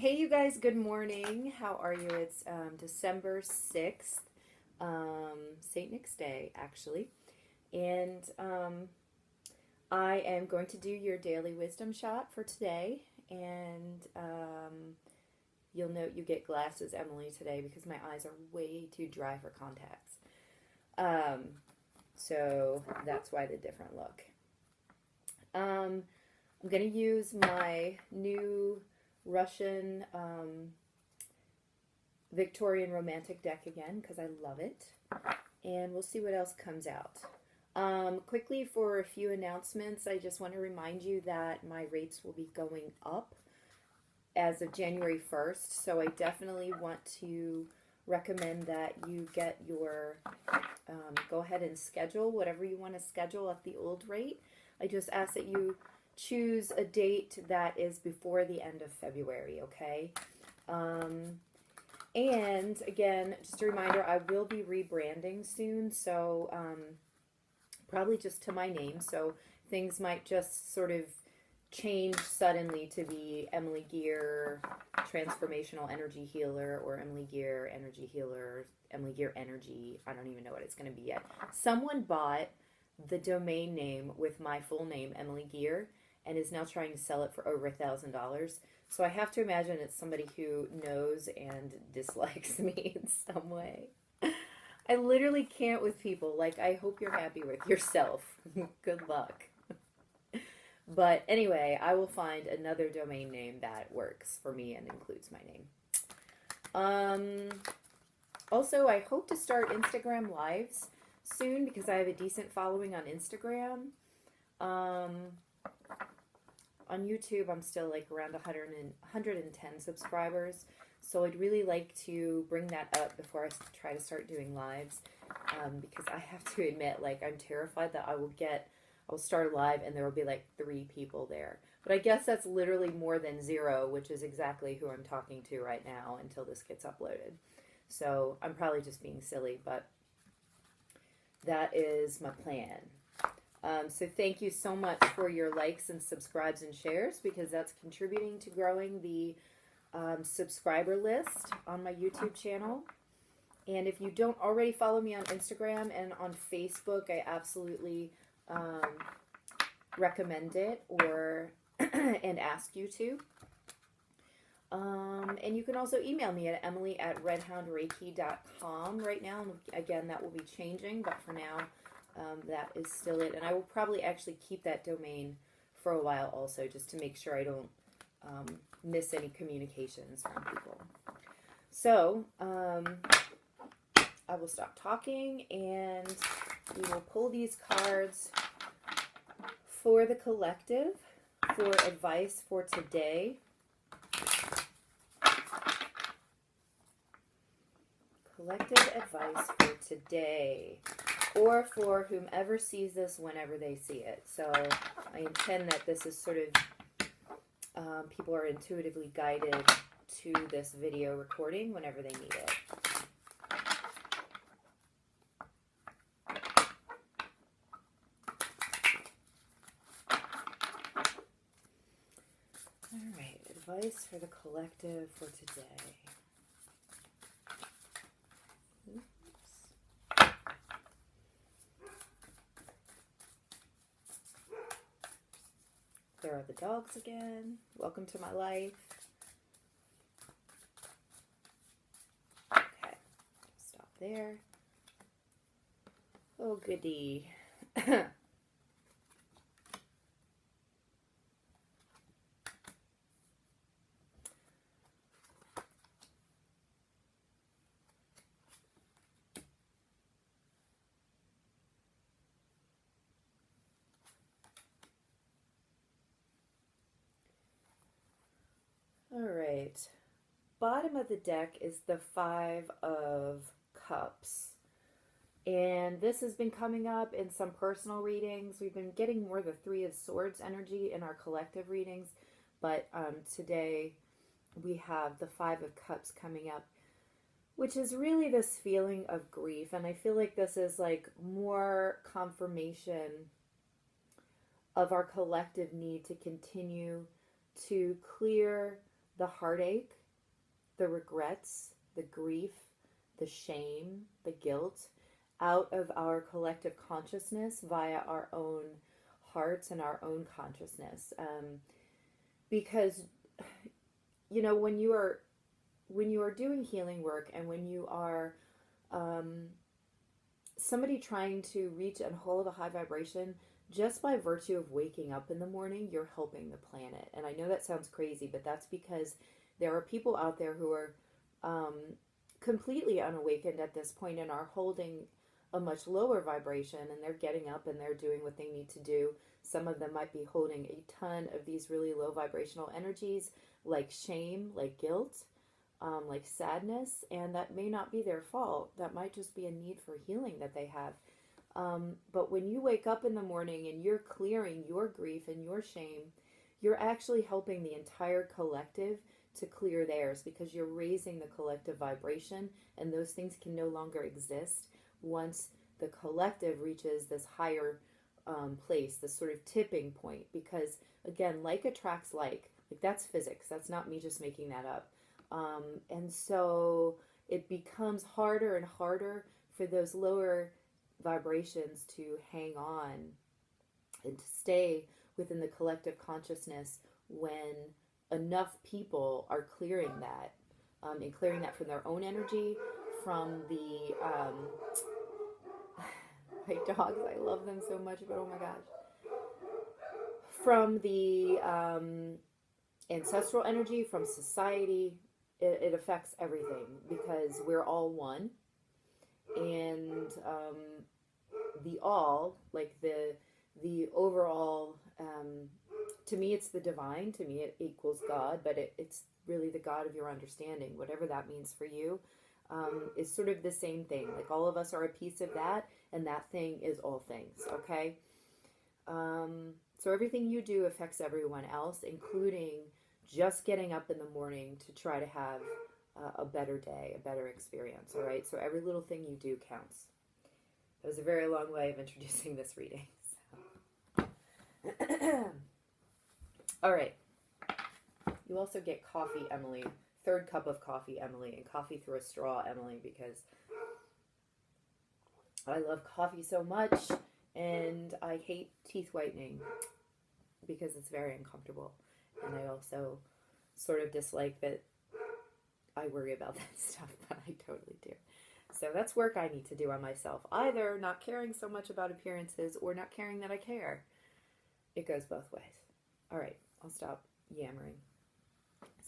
Hey, you guys, good morning. How are you? It's December 6th, St. Nick's Day, actually. And I am going to do your daily wisdom shot for today. And you'll note you get glasses, Emily, today because my eyes are way too dry for contacts. So that's why the different look. I'm going to use my new Russian Victorian romantic deck again because I love it. And we'll see what else comes out. Quickly, for a few announcements, I just want to remind you that my rates will be going up as of January 1st. So I definitely want to recommend that you get your, go ahead and schedule whatever you want to schedule at the old rate. I just ask that you choose a date that is before the end of February, okay? And again, just a reminder, I will be rebranding soon, so probably just to my name, so things might just sort of change suddenly to be Emily Gear Transformational Energy Healer, or Emily Gear Energy Healer, Emily Gear Energy. I don't even know what it's going to be yet. Someone bought the domain name with my full name, Emily Gear, and is now trying to sell it for over $1,000. So I have to imagine it's somebody who knows and dislikes me in some way. I literally can't with people. Like, I hope you're happy with yourself. Good luck. But anyway, I will find another domain name that works for me and includes my name. Also, I hope to start Instagram Lives soon because I have a decent following on Instagram. On YouTube, I'm still like around 110 subscribers, so I'd really like to bring that up before I try to start doing lives, because I have to admit, like, I'm terrified that I'll start a live and there will be like 3 people there. But I guess that's literally more than 0, which is exactly who I'm talking to right now until this gets uploaded. So I'm probably just being silly, but that is my plan. So thank you so much for your likes and subscribes and shares, because that's contributing to growing the subscriber list on my YouTube channel. And if you don't already follow me on Instagram and on Facebook, I absolutely recommend it, or and ask you to. And you can also email me at emily@redhoundreiki.com right now. Again, that will be changing, but for now, that is still it. And I will probably actually keep that domain for a while also, just to make sure I don't miss any communications from people. So, I will stop talking and we will pull these cards for the collective for advice for today. Collective advice for today, or for whomever sees this whenever they see it. So I intend that this is sort of, people are intuitively guided to this video recording whenever they need it. All right, advice for the collective for today. There are the dogs again. Welcome to my life. Okay, stop there. Oh, goody. All right, bottom of the deck is the 5 of Cups. And this has been coming up in some personal readings. We've been getting more the 3 of Swords energy in our collective readings. But today we have the 5 of Cups coming up, which is really this feeling of grief. And I feel like this is like more confirmation of our collective need to continue to clear the heartache, the regrets, the grief, the shame, the guilt out of our collective consciousness via our own hearts and our own consciousness. Because, you know, when you are doing healing work, and when you are somebody trying to reach and hold a high vibration, just by virtue of waking up in the morning, you're helping the planet. And I know that sounds crazy, but that's because there are people out there who are completely unawakened at this point and are holding a much lower vibration, and they're getting up and they're doing what they need to do. Some of them might be holding a ton of these really low vibrational energies, like shame, like guilt, like sadness, and that may not be their fault. That might just be a need for healing that they have. But when you wake up in the morning and you're clearing your grief and your shame, you're actually helping the entire collective to clear theirs, because you're raising the collective vibration, and those things can no longer exist once the collective reaches this higher place, this sort of tipping point. Because again, like attracts like that's physics. That's not me just making that up. And so it becomes harder and harder for those lower vibrations to hang on and to stay within the collective consciousness when enough people are clearing that, and clearing that from their own energy, from the my dogs, I love them so much, but oh my gosh, from the ancestral energy, from society. It affects everything, because we're all one, and the all, like the overall, to me it's the divine, to me it equals God, but it's really the God of your understanding, whatever that means for you, is sort of the same thing. Like all of us are a piece of that, and that thing is all things, okay? So everything you do affects everyone else, including just getting up in the morning to try to have a better day, a better experience, all right? So every little thing you do counts. That was a very long way of introducing this reading. So. All right. You also get coffee, Emily. Third cup of coffee, Emily, and coffee through a straw, Emily, because I love coffee so much, and I hate teeth whitening because it's very uncomfortable. And I also sort of dislike that I worry about that stuff, but I totally do. So that's work I need to do on myself. Either not caring so much about appearances or not caring that I care. It goes both ways. All right, I'll stop yammering.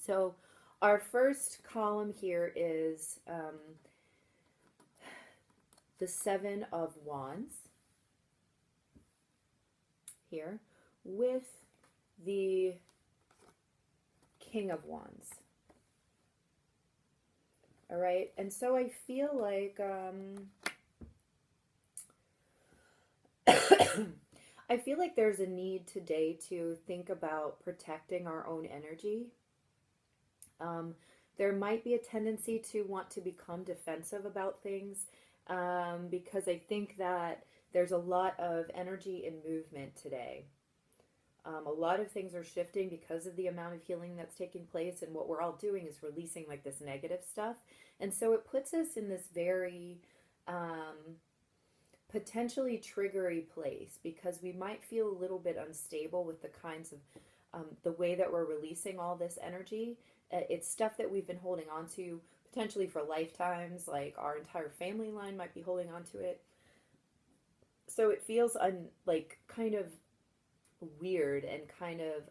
So our first column here is the Seven of Wands here with the King of Wands. All right, and so I feel like I feel like there's a need today to think about protecting our own energy. There might be a tendency to want to become defensive about things, because I think that there's a lot of energy and movement today. A lot of things are shifting because of the amount of healing that's taking place, and what we're all doing is releasing like this negative stuff. And so it puts us in this very potentially triggery place, because we might feel a little bit unstable with the kinds of the way that we're releasing all this energy. It's stuff that we've been holding on to potentially for lifetimes, like our entire family line might be holding on to it. So it feels like kind of weird, and kind of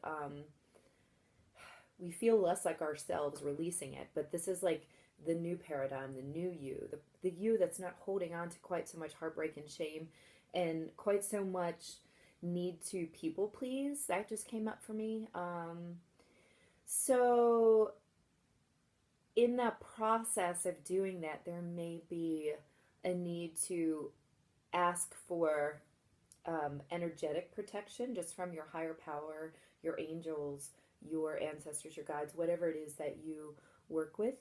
we feel less like ourselves releasing it. But this is like the new paradigm, the new you, the you that's not holding on to quite so much heartbreak and shame and quite so much need to people please. That just came up for me. So in that process of doing that, there may be a need to ask for energetic protection just from your higher power, your angels, your ancestors, your guides, whatever it is that you work with.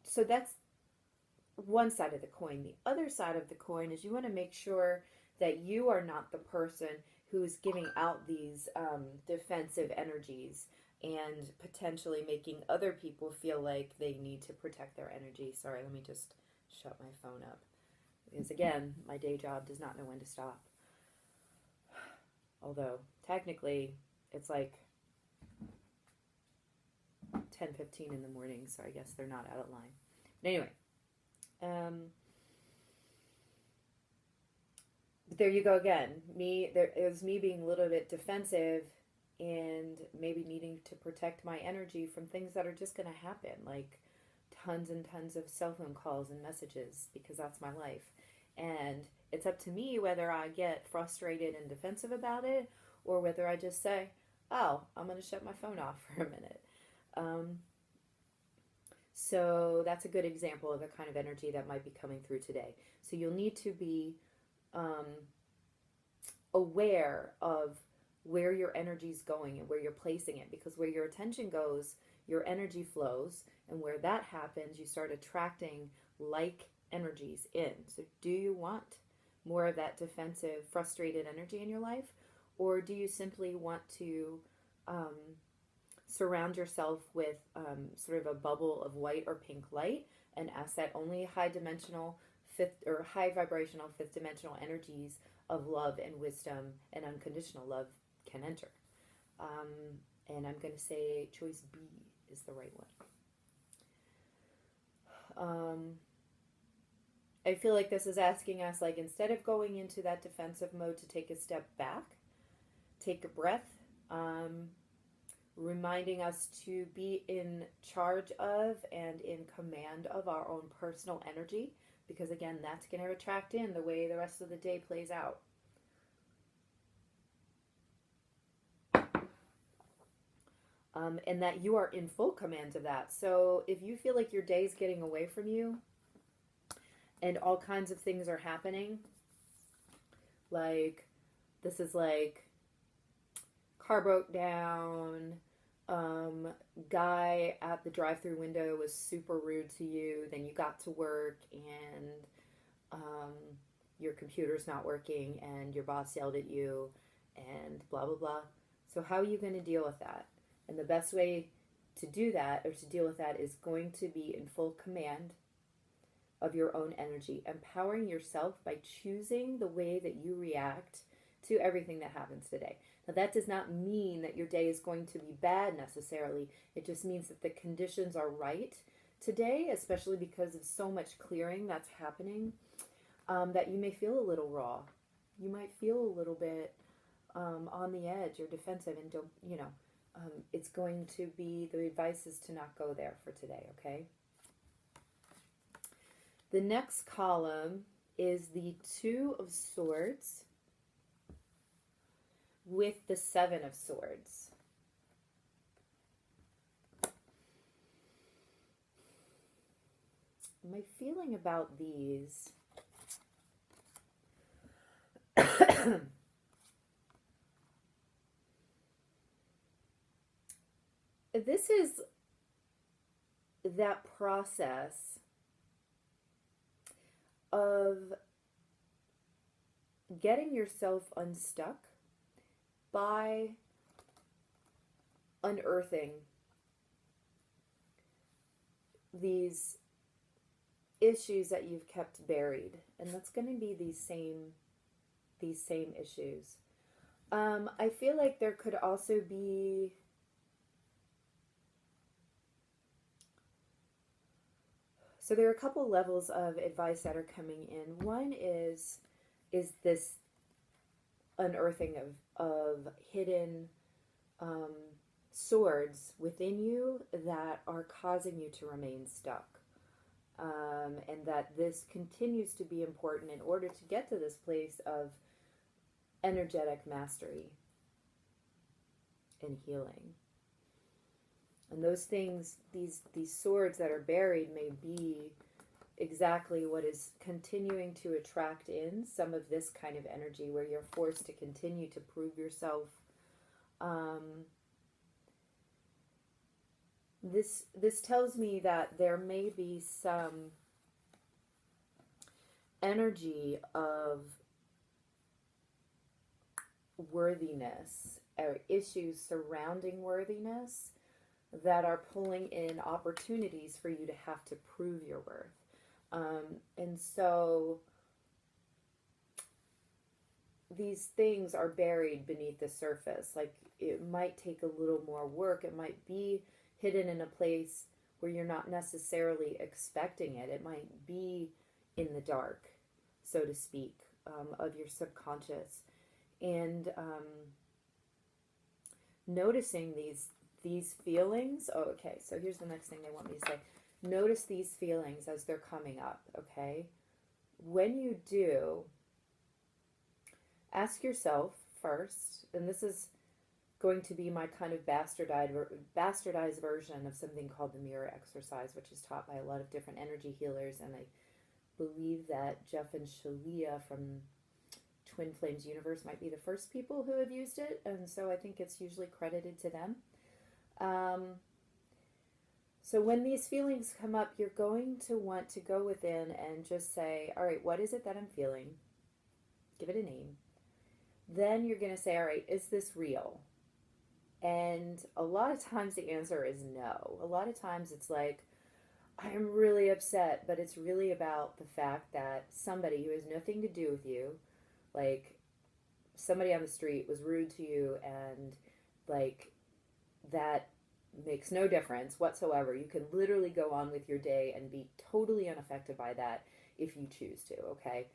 So that's one side of the coin. The other side of the coin is you want to make sure that you are not the person who's giving out these defensive energies and potentially making other people feel like they need to protect their energy. Sorry, let me just shut my phone up. Because again, my day job does not know when to stop. Although, technically, it's like 10:15 in the morning, so I guess they're not out of line. But anyway, but there you go again. It was me being a little bit defensive and maybe needing to protect my energy from things that are just going to happen, like tons and tons of cell phone calls and messages, because that's my life. And it's up to me whether I get frustrated and defensive about it, or whether I just say, oh, I'm going to shut my phone off for a minute. So that's a good example of the kind of energy that might be coming through today. So you'll need to be aware of where your energy is going and where you're placing it, because where your attention goes, your energy flows, and where that happens, you start attracting like energies in. So do you want more of that defensive, frustrated energy in your life, or do you simply want to surround yourself with sort of a bubble of white or pink light and ask that only high dimensional high vibrational fifth dimensional energies of love and wisdom and unconditional love can enter? And I'm going to say choice B is the right one. I feel like this is asking us, like, instead of going into that defensive mode, to take a step back, take a breath, reminding us to be in charge of and in command of our own personal energy, because again, that's going to attract in the way the rest of the day plays out. And that you are in full command of that. So if you feel like your day is getting away from you and all kinds of things are happening, like this is like car broke down, guy at the drive-through window was super rude to you, then you got to work and your computer's not working and your boss yelled at you and blah blah blah. So how are you going to deal with that? And the best way to do that, or to deal with that, is going to be in full command of your own energy, empowering yourself by choosing the way that you react to everything that happens today. Now, that does not mean that your day is going to be bad necessarily. It just means that the conditions are right today, especially because of so much clearing that's happening, that you may feel a little raw. You might feel a little bit on the edge or defensive, and don't, it's going to be, the advice is to not go there for today, okay? The next column is the Two of Swords with the Seven of Swords. My feeling about these this is that process of getting yourself unstuck by unearthing these issues that you've kept buried, and that's going to be these same issues. I feel like there could also be so there are a couple levels of advice that are coming in. One is this unearthing of hidden swords within you that are causing you to remain stuck. And that this continues to be important in order to get to this place of energetic mastery and healing. And those things, these swords that are buried, may be exactly what is continuing to attract in some of this kind of energy, where you're forced to continue to prove yourself. This tells me that there may be some energy of worthiness or issues surrounding worthiness that are pulling in opportunities for you to have to prove your worth. And so these things are buried beneath the surface. Like, it might take a little more work. It might be hidden in a place where you're not necessarily expecting it. It might be in the dark, so to speak, of your subconscious. And noticing these feelings. Oh, okay, so here's the next thing they want me to say. Notice these feelings as they're coming up, okay? When you do, ask yourself first, and this is going to be my kind of bastardized version of something called the mirror exercise, which is taught by a lot of different energy healers, and I believe that Jeff and Shalia from Twin Flames Universe might be the first people who have used it, and so I think it's usually credited to them. So when these feelings come up, you're going to want to go within and just say, all right, what is it that I'm feeling? Give it a name. Then you're going to say, all right, is this real? And a lot of times the answer is no. A lot of times it's like, I'm really upset, but it's really about the fact that somebody who has nothing to do with you, like somebody on the street was rude to you, and like that makes no difference whatsoever. You can literally go on with your day and be totally unaffected by that if you choose to, okay?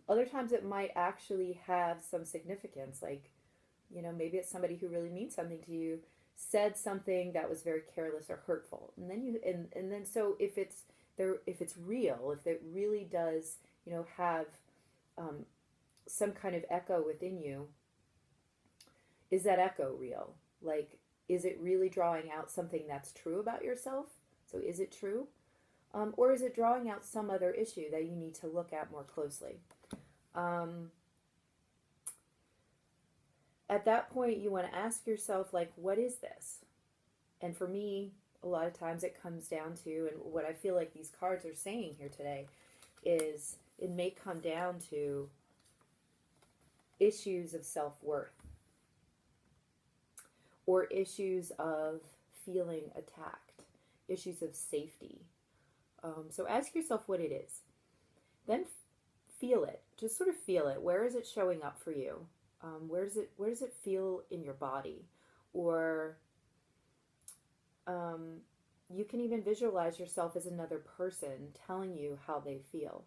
Other times it might actually have some significance, like, you know, maybe it's somebody who really means something to you, said something that was very careless or hurtful. And then you, and then so if it's there, if it's real, if it really does, you know, have some kind of echo within you, is that echo real? Like, is it really drawing out something that's true about yourself? So is it true? Or is it drawing out some other issue that you need to look at more closely? At that point, you want to ask yourself, like, what is this? And for me, a lot of times it comes down to, and what I feel like these cards are saying here today, is it may come down to issues of self-worth or issues of feeling attacked, issues of safety. So ask yourself what it is. Then feel it. Just sort of feel it. Where is it showing up for you? Where does it feel in your body? Or you can even visualize yourself as another person telling you how they feel.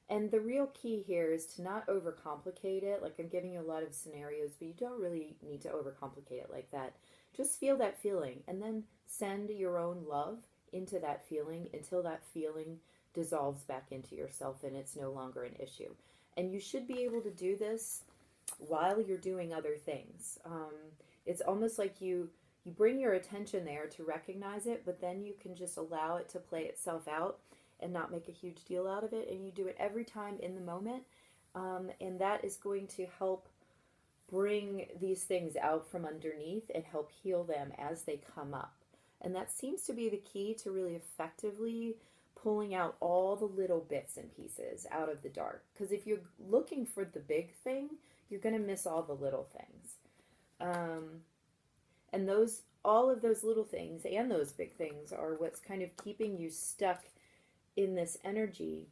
And the real key here is to not overcomplicate it. Like, I'm giving you a lot of scenarios, but you don't really need to overcomplicate it like that. Just feel that feeling and then send your own love into that feeling until that feeling dissolves back into yourself and it's no longer an issue. And you should be able to do this while you're doing other things. It's almost like you bring your attention there to recognize it, but then you can just allow it to play itself out and not make a huge deal out of it. And you do it every time in the moment. And that is going to help bring these things out from underneath and help heal them as they come up. And that seems to be the key to really effectively pulling out all the little bits and pieces out of the dark. Because if you're looking for the big thing, you're going to miss all the little things. And all of those little things and those big things are what's kind of keeping you stuck in this energy.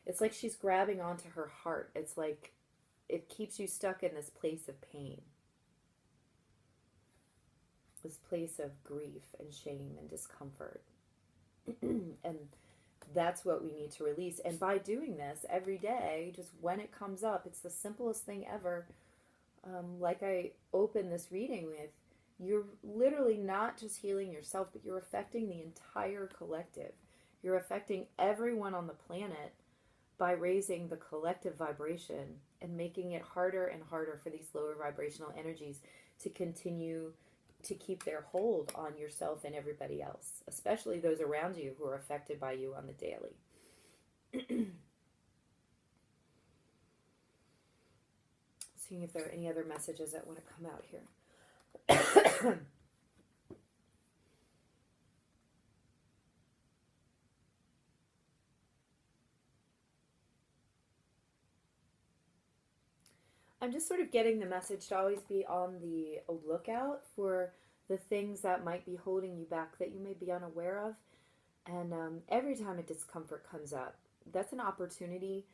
It's like she's grabbing onto her heart. It's like it keeps you stuck in this place of pain, this place of grief and shame and discomfort. And that's what we need to release. And by doing this every day, just when it comes up, it's the simplest thing ever. Like I open this reading with, you're literally not just healing yourself, but you're affecting the entire collective. You're affecting everyone on the planet by raising the collective vibration and making it harder and harder for these lower vibrational energies to continue to keep their hold on yourself and everybody else, especially those around you who are affected by you on the daily. Seeing if there are any other messages that want to come out here. I'm just sort of getting the message to always be on the lookout for the things that might be holding you back that you may be unaware of. And every time a discomfort comes up, that's an opportunity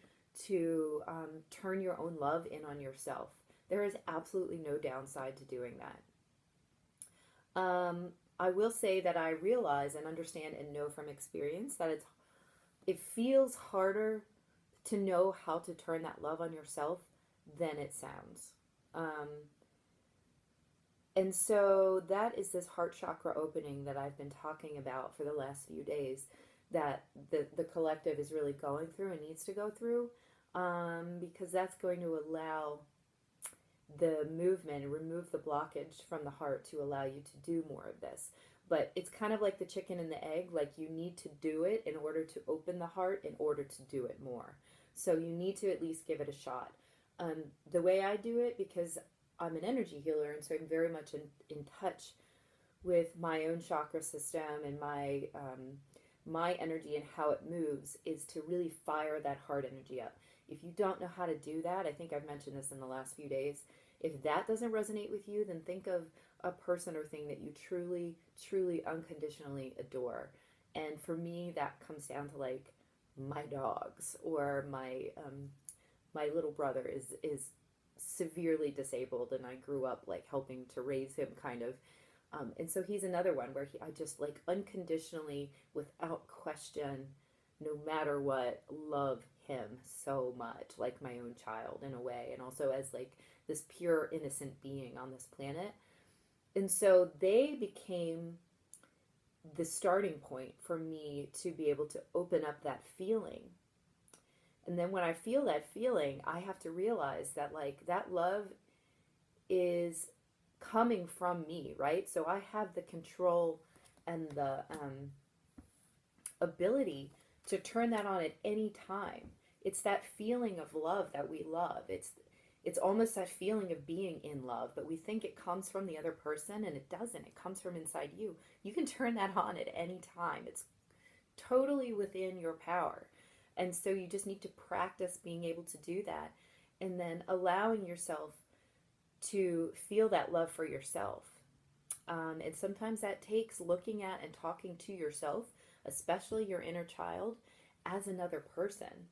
to turn your own love in on yourself. There is absolutely no downside to doing that. I will say that I realize and understand and know from experience that it feels harder to know how to turn that love on yourself than it sounds. And so that is this heart chakra opening that I've been talking about for the last few days, that the collective is really going through and needs to go through, because that's going to allow the movement and remove the blockage from the heart to allow you to do more of this. But it's kind of like the chicken and the egg, like you need to do it in order to open the heart in order to do it more. So you need to at least give it a shot. The way I do it, because I'm an energy healer, and so I'm very much in touch with my own chakra system and my energy and how it moves, is to really fire that heart energy up. If you don't know how to do that, I think I've mentioned this in the last few days, if that doesn't resonate with you, then think of a person or thing that you truly, truly, unconditionally adore. And for me, that comes down to like my dogs, or my little brother is severely disabled, and I grew up like helping to raise him, kind of. And so he's another one where I just like unconditionally, without question, no matter what, love him so much, like my own child in a way, and also as like this pure innocent being on this planet. And so they became the starting point for me to be able to open up that feeling. And then when I feel that feeling, I have to realize that like that love is coming from me, right? So I have the control and the ability to turn that on at any time. It's that feeling of love that we love. It's almost that feeling of being in love, but we think it comes from the other person, and it doesn't. It comes from inside you. You can turn that on at any time. It's totally within your power. And so you just need to practice being able to do that, and then allowing yourself to feel that love for yourself. And sometimes that takes looking at and talking to yourself, especially your inner child, as another person.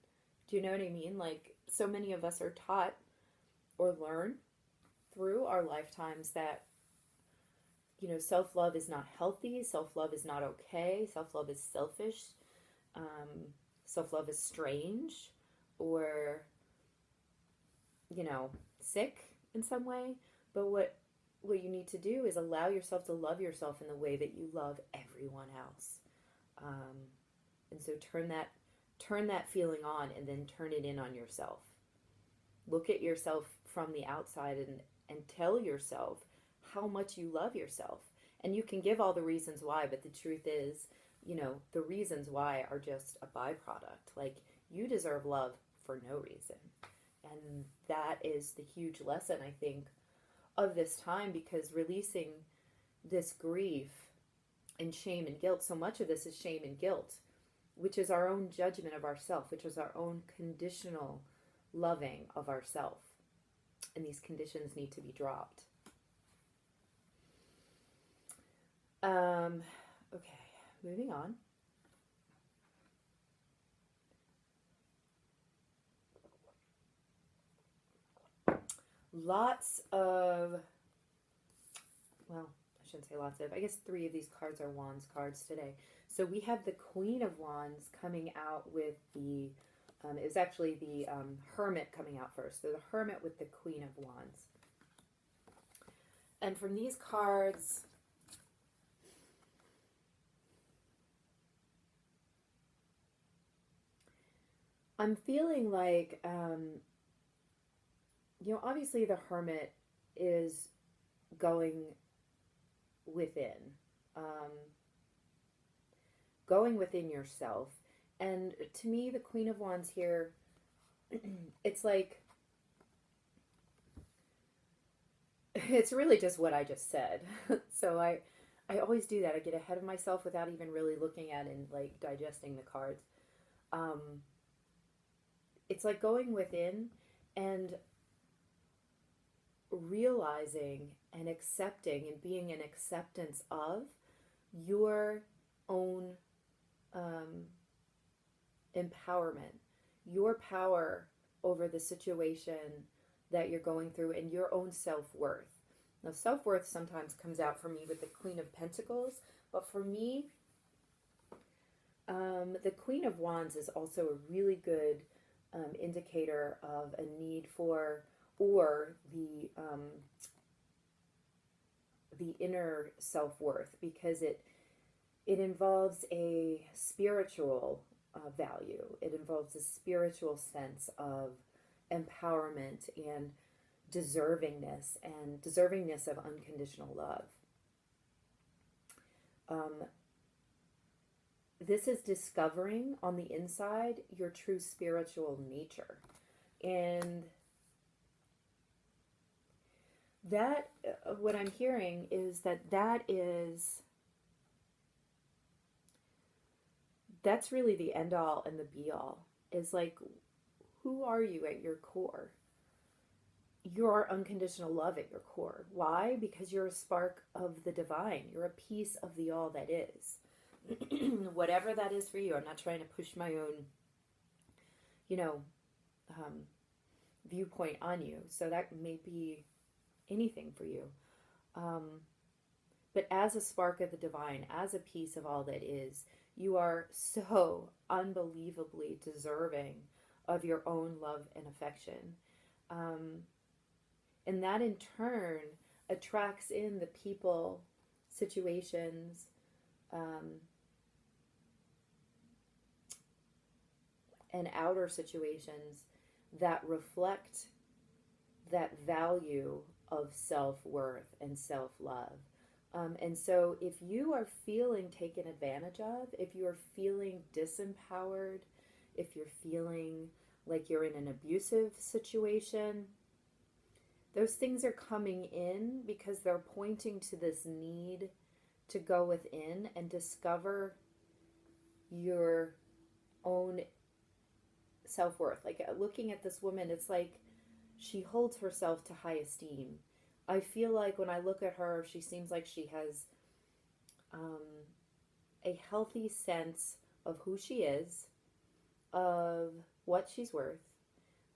Do you know what I mean? Like, so many of us are taught or learn through our lifetimes that, you know, self-love is not healthy, self-love is not okay, self-love is selfish, self-love is strange, or, you know, sick in some way. But what you need to do is allow yourself to love yourself in the way that you love everyone else. And so turn that feeling on, and then turn it in on yourself. Look at yourself from the outside, and tell yourself how much you love yourself. And you can give all the reasons why, but the truth is, you know, the reasons why are just a byproduct. Like, you deserve love for no reason. And that is the huge lesson, I think, of this time, because releasing this grief and shame and guilt, so much of this is shame and guilt, which is our own judgment of ourself, which is our own conditional loving of ourself. And these conditions need to be dropped. Okay, moving on. Lots of, well, I shouldn't say lots of, I guess 3 of these cards are Wands cards today. So we have the Queen of Wands coming out with the, it was actually the Hermit coming out first. So the Hermit with the Queen of Wands. And from these cards, I'm feeling like, you know, obviously the Hermit is going within, going within yourself. And to me, the Queen of Wands here, it's like, it's really just what I just said. So I always do that. I get ahead of myself without even really looking at and like digesting the cards. It's like going within, and realizing and accepting and being in acceptance of your own empowerment, your power over the situation that you're going through, and your own self-worth. Now, self-worth sometimes comes out for me with the Queen of Pentacles, but for me, the Queen of Wands is also a really good indicator of a need for, or the inner self-worth, because it involves a spiritual value. It involves a spiritual sense of empowerment and deservingness of unconditional love. This is discovering on the inside your true spiritual nature. And that, what I'm hearing is that's really the end all and the be all. Is like, who are you at your core? You're unconditional love at your core. Why? Because you're a spark of the divine. You're a piece of the all that is. Whatever that is for you. I'm not trying to push my own, viewpoint on you. So that may be anything for you. But as a spark of the divine, as a piece of all that is, you are so unbelievably deserving of your own love and affection. And that in turn attracts in the people, situations, and outer situations that reflect that value of self-worth and self-love. And so if you are feeling taken advantage of, if you are feeling disempowered, if you're feeling like you're in an abusive situation, those things are coming in because they're pointing to this need to go within and discover your own self-worth. Like, looking at this woman, it's like she holds herself to high esteem. I feel like when I look at her, she seems like she has a healthy sense of who she is, of what she's worth,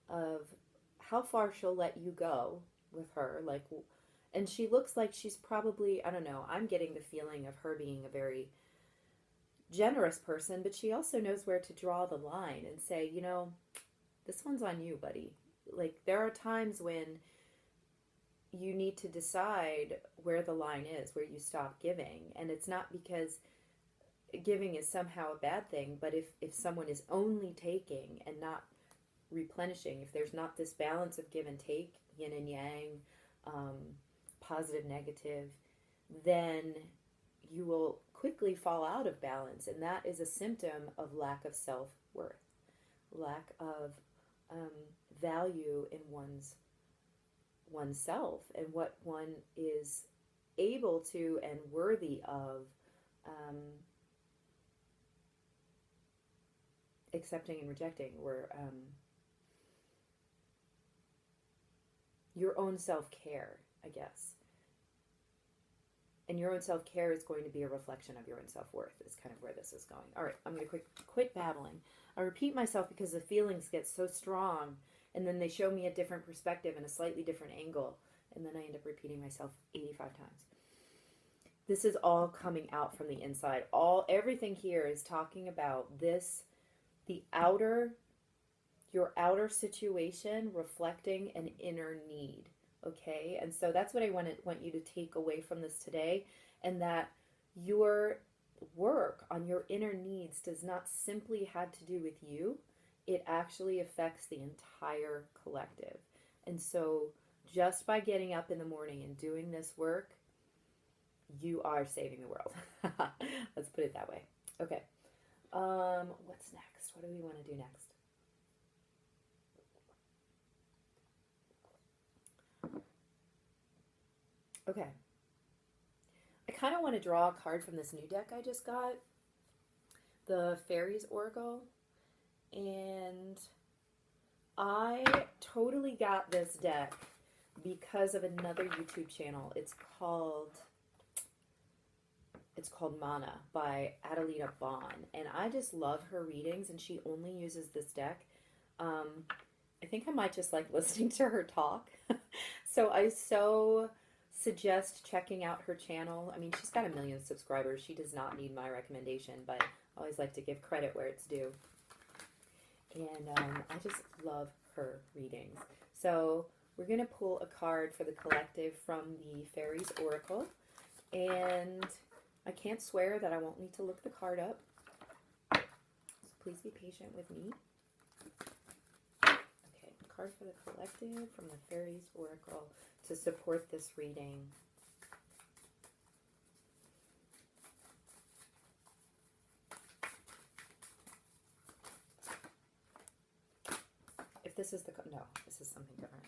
of how far she'll let you go with her. Like, and she looks like she's probably, I don't know, I'm getting the feeling of her being a very generous person, but she also knows where to draw the line and say, this one's on you, buddy. Like, there are times when you need to decide where the line is, where you stop giving. And it's not because giving is somehow a bad thing, but if someone is only taking and not replenishing, if there's not this balance of give and take, yin and yang, positive, negative, then you will quickly fall out of balance. And that is a symptom of lack of self-worth, lack of value in oneself and what one is able to and worthy of accepting and rejecting, or your own self-care, I guess. And your own self-care is going to be a reflection of your own self-worth, is kind of where this is going. All right, I'm going to quit babbling. I repeat myself because the feelings get so strong, and then they show me a different perspective and a slightly different angle, and then I end up repeating myself 85 times. This is all coming out from the inside. Everything here is talking about this, your outer situation reflecting an inner need. Okay, and so that's what I want you to take away from this today, and that your work on your inner needs does not simply have to do with you. It actually affects the entire collective. And so just by getting up in the morning and doing this work, you are saving the world. Let's put it that way. Okay. What's next? What do we want to do next? Okay. I kind of want to draw a card from this new deck I just got, the Fairies Oracle, and I totally got this deck because of another YouTube channel. It's called Mana by Adelita Bond, and I just love her readings, and she only uses this deck. I think I might just like listening to her talk. So I suggest checking out her channel. I mean, she's got 1 million subscribers. She does not need my recommendation, but I always like to give credit where it's due. And I just love her readings. So we're going to pull a card for the collective from the Fairies Oracle. And I can't swear that I won't need to look the card up. So please be patient with me. Okay, card for the collective from the Fairies Oracle to support this reading. If this is the... No, this is something different.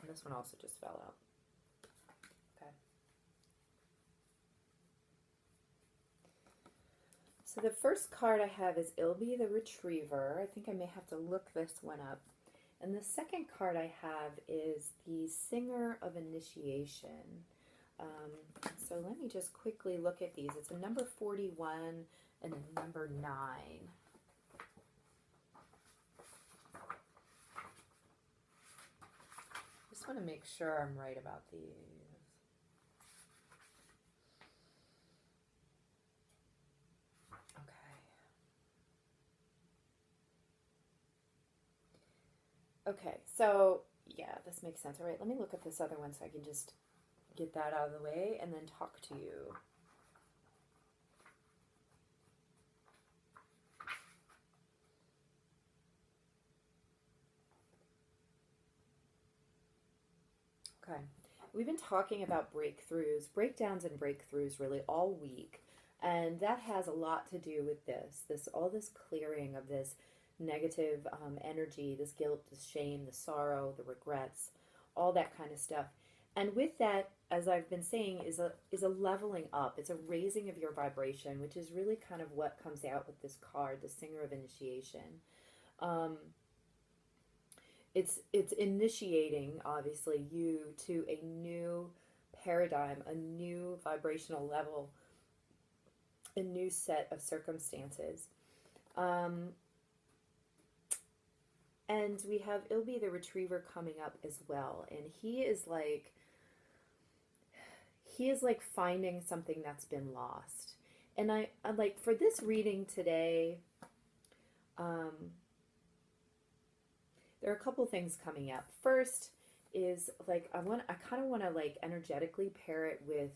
And this one also just fell out. Okay. So the first card I have is Ilby the Retriever. I think I may have to look this one up. And the second card I have is the Singer of Initiation. So let me just quickly look at these. It's a number 41 and a number 9. Just want to make sure I'm right about these. Okay, so yeah, this makes sense. All right, let me look at this other one so I can just get that out of the way and then talk to you. Okay, we've been talking about breakthroughs, breakdowns and breakthroughs really all week, and that has a lot to do with all this clearing of this negative energy, this guilt, this shame, the sorrow, the regrets, all that kind of stuff. And with that, as I've been saying, is a leveling up. It's a raising of your vibration, which is really kind of what comes out with this card, the Singer of Initiation. It's initiating, obviously, you to a new paradigm, a new vibrational level, a new set of circumstances. And we have Ilby the Retriever coming up as well. And he is like finding something that's been lost. And I like, for this reading today, there are a couple things coming up. First is like, I kind of want to like energetically pair it with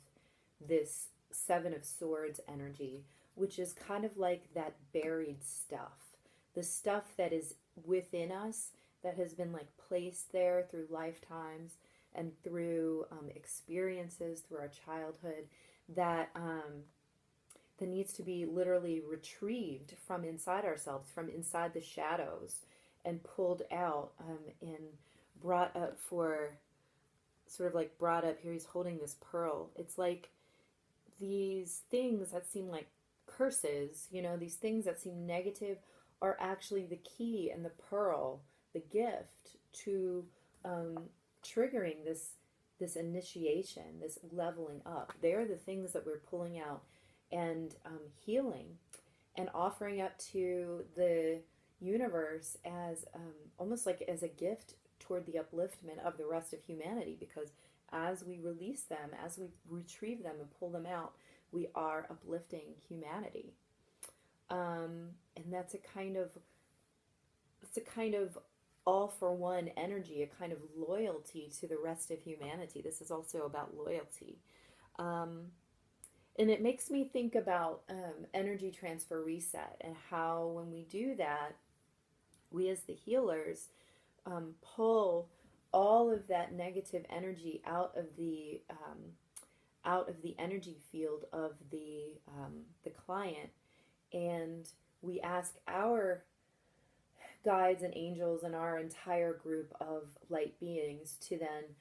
this Seven of Swords energy, which is kind of like that buried stuff. The stuff that is within us that has been like placed there through lifetimes and through experiences, through our childhood, that needs to be literally retrieved from inside ourselves, from inside the shadows, and pulled out and brought up here. He's holding this pearl. It's like these things that seem like curses, these things that seem negative are actually the key and the pearl, the gift to triggering this initiation, this leveling up. They're the things that we're pulling out and healing and offering up to the universe as almost like as a gift toward the upliftment of the rest of humanity, because as we release them, as we retrieve them and pull them out, we are uplifting humanity. And that's a kind of all for one energy, a kind of loyalty to the rest of humanity. This is also about loyalty. And it makes me think about energy transfer reset, and how when we do that, we as the healers pull all of that negative energy out of the energy field of the client, and we ask our guides and angels and our entire group of light beings to then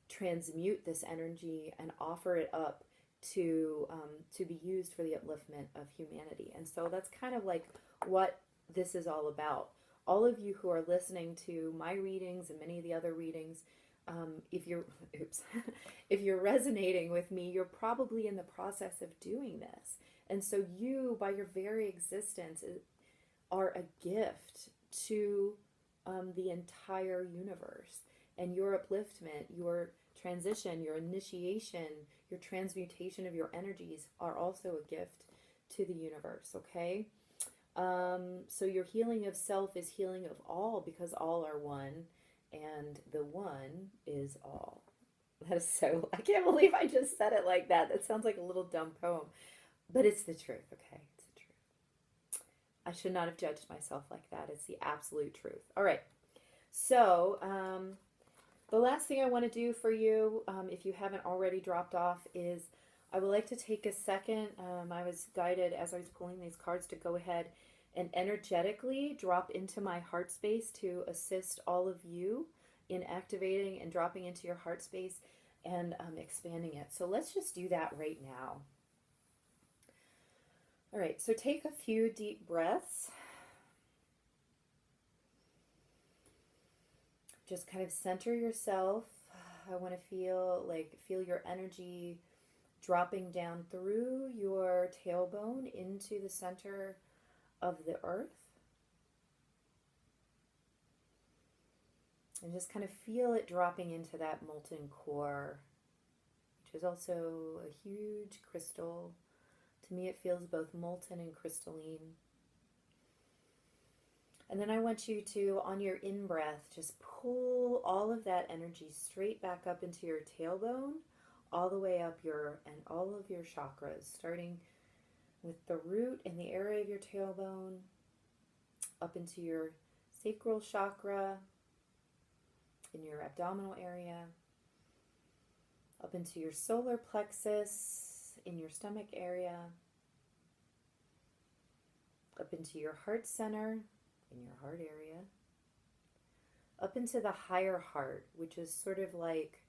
transmute this energy and offer it up to be used for the upliftment of humanity. And so that's kind of like what this is all about. All of you who are listening to my readings and many of the other readings, if you're, oops, if you're resonating with me, you're probably in the process of doing this. And so you, by your very existence, are a gift to the entire universe. And your upliftment, your transition, your initiation, your transmutation of your energies are also a gift to the universe, okay? So your healing of self is healing of all, because all are one, and the one is all. That is so, I can't believe I just said it like that. That sounds like a little dumb poem, but it's the truth, okay? It's the truth. I should not have judged myself like that. It's the absolute truth. All right. So, the last thing I want to do for you, if you haven't already dropped off, is I would like to take a second. I was guided as I was pulling these cards to go ahead and energetically drop into my heart space to assist all of you in activating and dropping into your heart space and expanding it. So let's just do that right now. All right, so take a few deep breaths. Just kind of center yourself. I want to feel your energy dropping down through your tailbone into the center of the earth. And just kind of feel it dropping into that molten core, which is also a huge crystal. To me, it feels both molten and crystalline. And then I want you to, on your in-breath, just pull all of that energy straight back up into your tailbone, all the way up all of your chakras, starting with the root in the area of your tailbone, up into your sacral chakra, in your abdominal area, up into your solar plexus, in your stomach area, up into your heart center, in your heart area, up into the higher heart, which is sort of like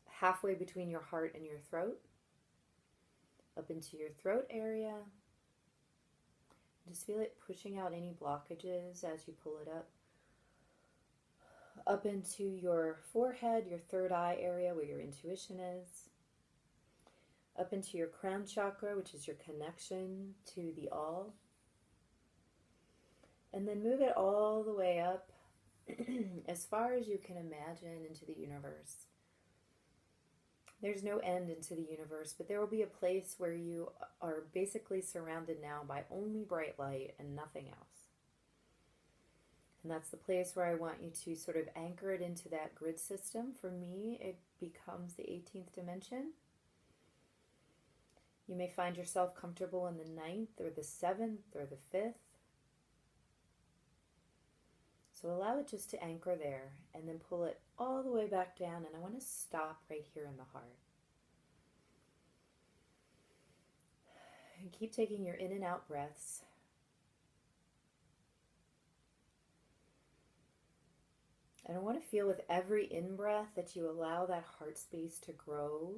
halfway between your heart and your throat, up into your throat area. Just feel it pushing out any blockages as you pull it up into your forehead, your third eye area where your intuition is, up into your crown chakra, which is your connection to the all. And then move it all the way up as far as you can imagine into the universe. There's no end into the universe, but there will be a place where you are basically surrounded now by only bright light and nothing else. And that's the place where I want you to sort of anchor it into that grid system. For me, it becomes the 18th dimension. You may find yourself comfortable in the 9th or the 7th or the 5th. So allow it just to anchor there and then pull it all the way back down. And I want to stop right here in the heart. And keep taking your in and out breaths. And I want to feel with every in-breath that you allow that heart space to grow.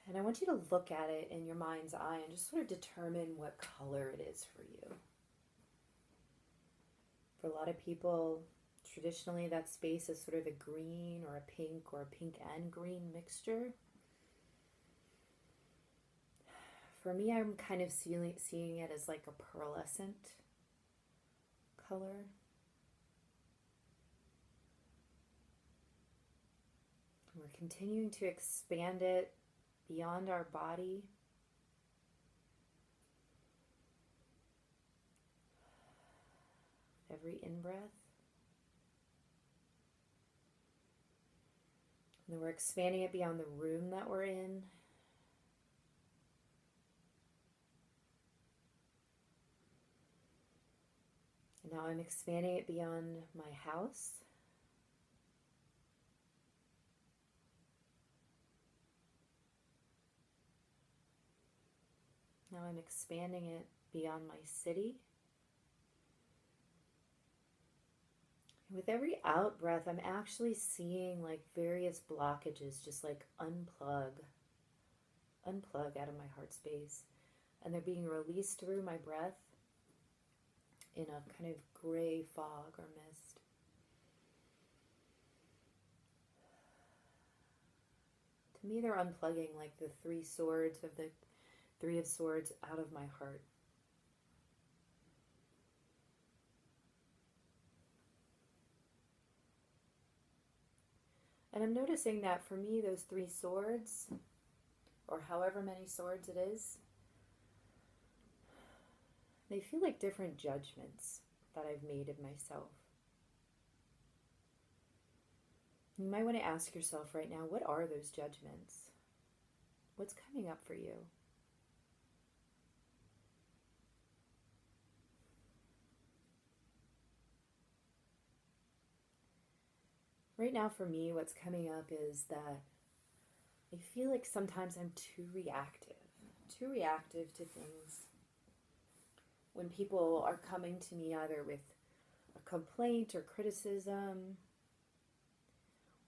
And I want you to look at it in your mind's eye and just sort of determine what color it is for you. For a lot of people, traditionally that space is sort of a green or a pink and green mixture. For me, I'm kind of seeing it as like a pearlescent color. And we're continuing to expand it beyond our body. Every in-breath. And then we're expanding it beyond the room that we're in. And now I'm expanding it beyond my house. Now I'm expanding it beyond my city. With every out breath, I'm actually seeing like various blockages just like unplug out of my heart space. And they're being released through my breath in a kind of gray fog or mist. I'm either unplugging like the three swords of the Three of Swords out of my heart. And I'm noticing that for me, those three swords, or however many swords it is, they feel like different judgments that I've made of myself. You might want to ask yourself right now, what are those judgments? What's coming up for you? Right now for me, what's coming up is that I feel like sometimes I'm too reactive to things. When people are coming to me either with a complaint or criticism,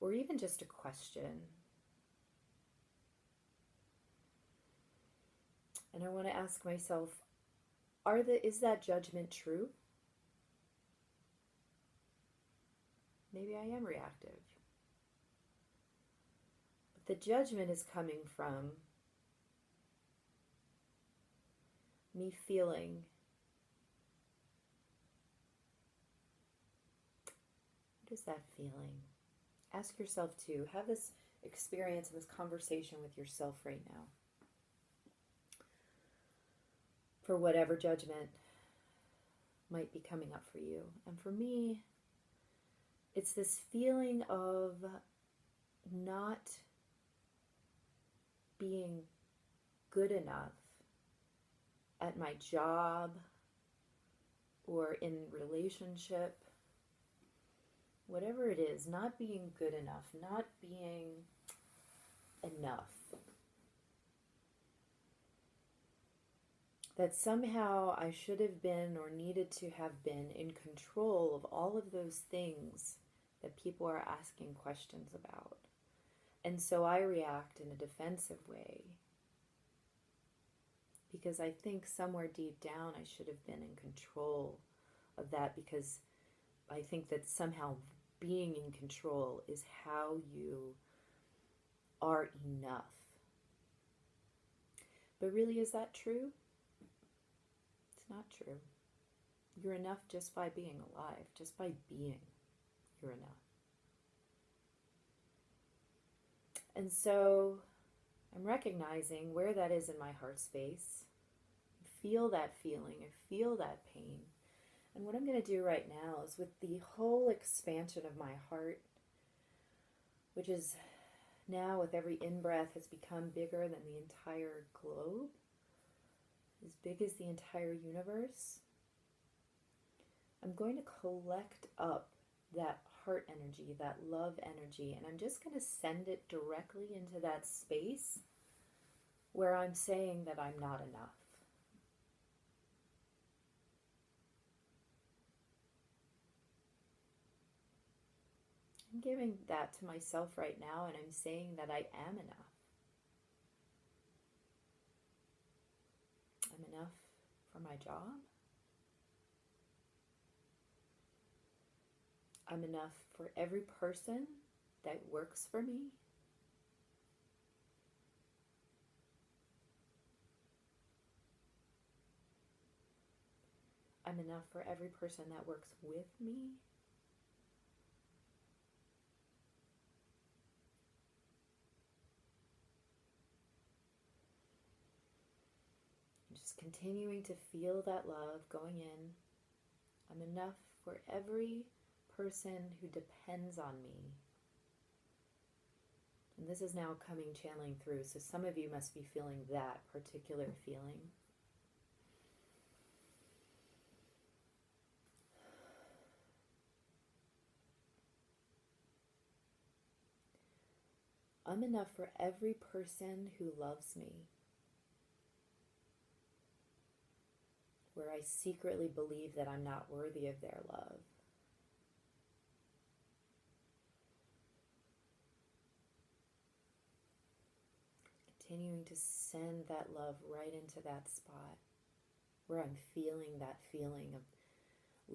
or even just a question. And I want to ask myself, is that judgment true? Maybe I am reactive. But the judgment is coming from me feeling, what is that feeling? Ask yourself to have this experience and this conversation with yourself right now. For whatever judgment might be coming up for you. And for me, it's this feeling of not being good enough at my job or in relationship, whatever it is, not being good enough, not being enough. That somehow I should have been or needed to have been in control of all of those things that people are asking questions about. And so I react in a defensive way because I think somewhere deep down I should have been in control of that, because I think that somehow being in control is how you are enough. But really, is that true? It's not true. You're enough just by being alive, just by being. You're enough. And so I'm recognizing where that is in my heart space. I feel that feeling. I feel that pain. And what I'm going to do right now is, with the whole expansion of my heart, which is now with every in-breath has become bigger than the entire globe, as big as the entire universe, I'm going to collect up that heart energy, that love energy, and I'm just going to send it directly into that space where I'm saying that I'm not enough. I'm giving that to myself right now, and I'm saying that I am enough. I'm enough for my job. I'm enough for every person that works for me. I'm enough for every person that works with me. Just continuing to feel that love going in. I'm enough for every person who depends on me. And this is now channeling through, so some of you must be feeling that particular feeling. I'm enough for every person who loves me, where I secretly believe that I'm not worthy of their love. Continuing to send that love right into that spot where I'm feeling that feeling of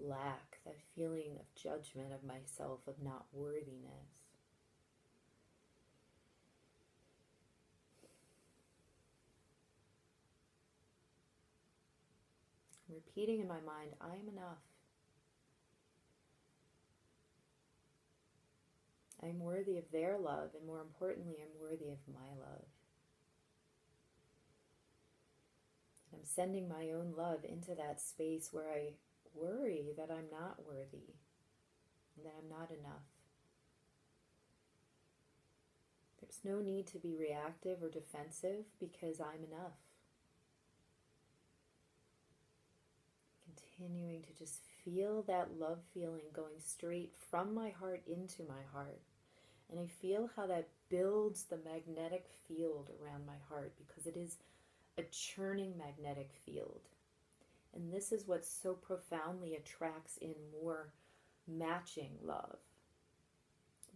lack, that feeling of judgment of myself, of not worthiness. I'm repeating in my mind, I am enough. I'm worthy of their love, and more importantly, I'm worthy of my love. I'm sending my own love into that space where I worry that I'm not worthy and that I'm not enough. There's no need to be reactive or defensive because I'm enough. Continuing to just feel that love feeling going straight from my heart into my heart. And I feel how that builds the magnetic field around my heart, because it is a churning magnetic field. And this is what so profoundly attracts in more matching love.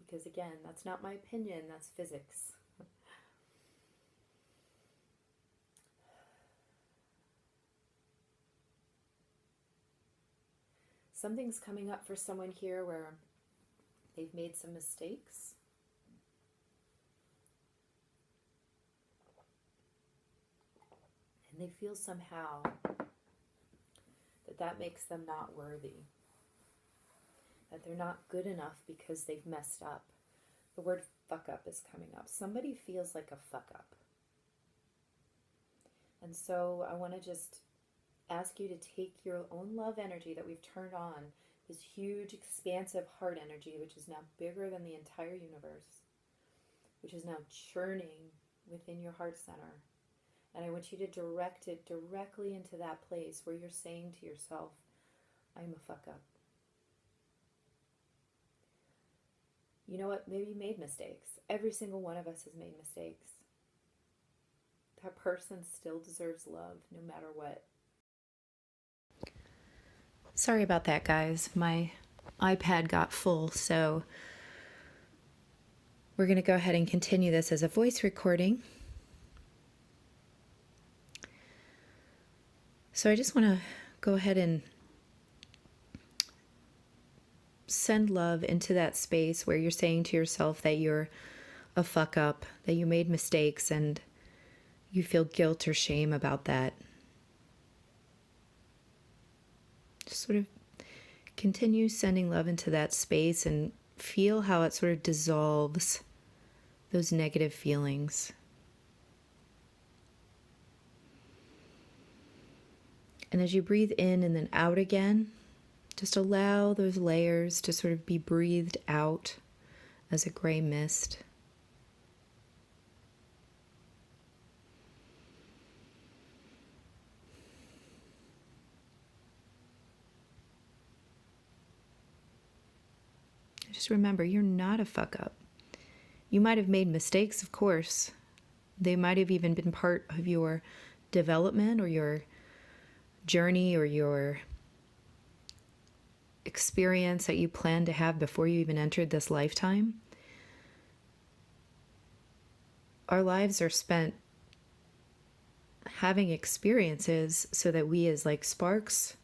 Because again, that's not my opinion, that's physics. Something's coming up for someone here where they've made some mistakes. And they feel somehow that makes them not worthy. That they're not good enough because they've messed up. The word fuck up is coming up. Somebody feels like a fuck up. And so I want to just ask you to take your own love energy that we've turned on, this huge, expansive heart energy, which is now bigger than the entire universe, which is now churning within your heart center. And I want you to direct it directly into that place where you're saying to yourself, I'm a fuck up. You know what? Maybe you made mistakes. Every single one of us has made mistakes. That person still deserves love no matter what. Sorry about that, guys. My iPad got full, so we're going to go ahead and continue this as a voice recording. So I just want to go ahead and send love into that space where you're saying to yourself that you're a fuck up, that you made mistakes, and you feel guilt or shame about that. Just sort of continue sending love into that space and feel how it sort of dissolves those negative feelings. And as you breathe in and then out again, just allow those layers to sort of be breathed out as a gray mist. Just remember, you're not a fuck up. You might have made mistakes, of course. They might have even been part of your development or your journey or your experience that you planned to have before you even entered this lifetime. Our lives are spent having experiences so that we, as like sparks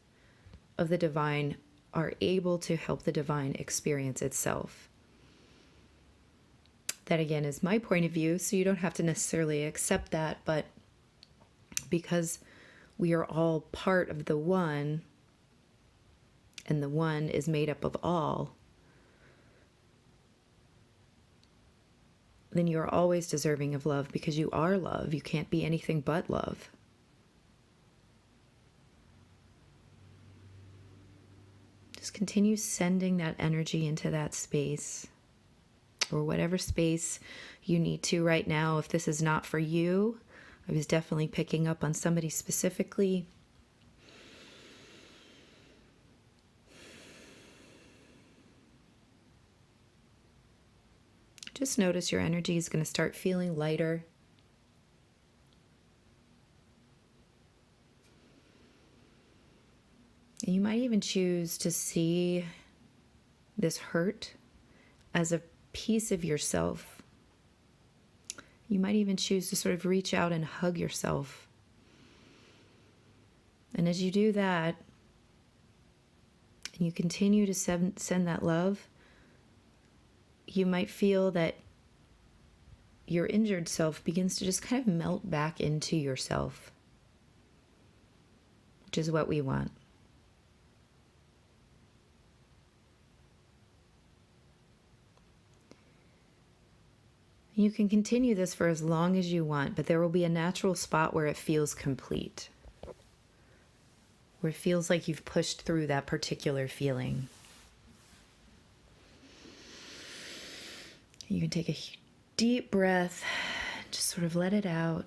of the divine, are able to help the divine experience itself. That again is my point of view, so you don't have to necessarily accept that, but because we are all part of the one, and the one is made up of all, then you are always deserving of love because you are love. You can't be anything but love. Just continue sending that energy into that space, or whatever space you need to right now. If this is not for you, I was definitely picking up on somebody specifically. Just notice your energy is going to start feeling lighter. And you might even choose to see this hurt as a piece of yourself. You might even choose to sort of reach out and hug yourself. And as you do that, and you continue to send that love, you might feel that your injured self begins to just kind of melt back into yourself. which is what we want. You can continue this for as long as you want, but there will be a natural spot where it feels complete, where it feels like you've pushed through that particular feeling. You can take a deep breath, just sort of let it out,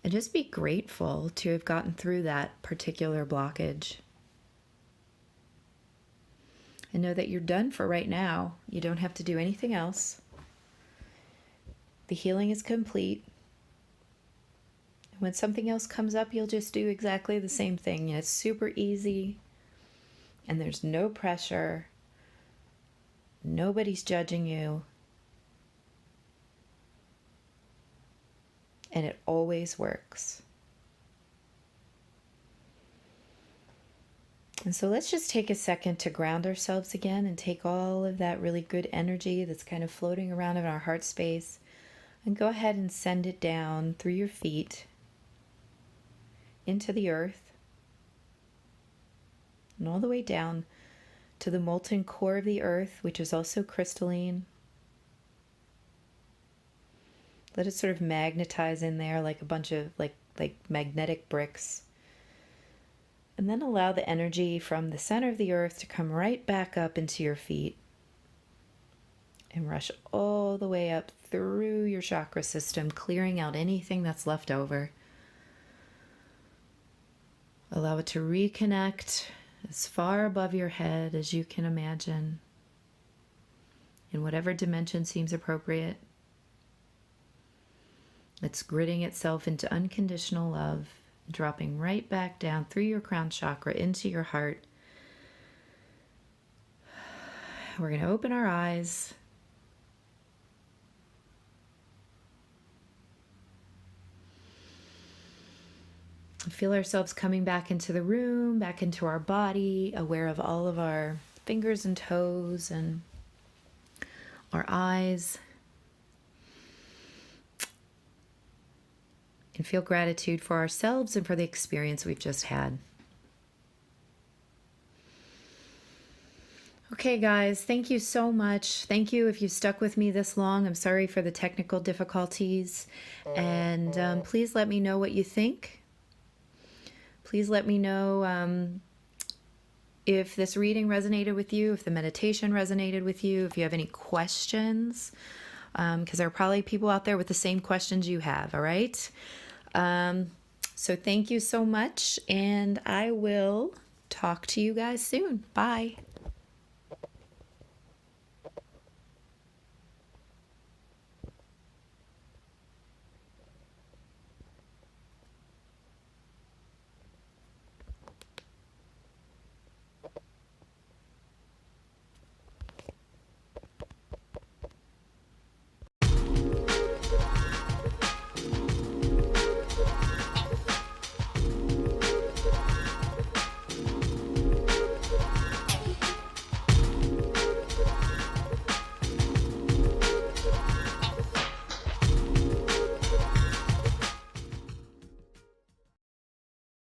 and just be grateful to have gotten through that particular blockage. And know that you're done for right now. You don't have to do anything else. The healing is complete. When something else comes up, you'll just do exactly the same thing. It's super easy, and there's no pressure. Nobody's judging you. And it always works. And so let's just take a second to ground ourselves again and take all of that really good energy that's kind of floating around in our heart space and go ahead and send it down through your feet into the earth and all the way down to the molten core of the earth, which is also crystalline. Let it sort of magnetize in there like a bunch of like magnetic bricks. And then allow the energy from the center of the earth to come right back up into your feet and rush all the way up through your chakra system, clearing out anything that's left over. Allow it to reconnect as far above your head as you can imagine, in whatever dimension seems appropriate. It's gritting itself into unconditional love, dropping right back down through your crown chakra into your heart. We're going to open our eyes. Feel ourselves coming back into the room, back into our body, aware of all of our fingers and toes and our eyes. And feel gratitude for ourselves and for the experience we've just had. Okay, guys, thank you so much. Thank you if you stuck with me this long. I'm sorry for the technical difficulties. And please let me know what you think. Please let me know if this reading resonated with you, if the meditation resonated with you, if you have any questions, because there are probably people out there with the same questions you have, all right? So thank you so much, and I will talk to you guys soon. Bye.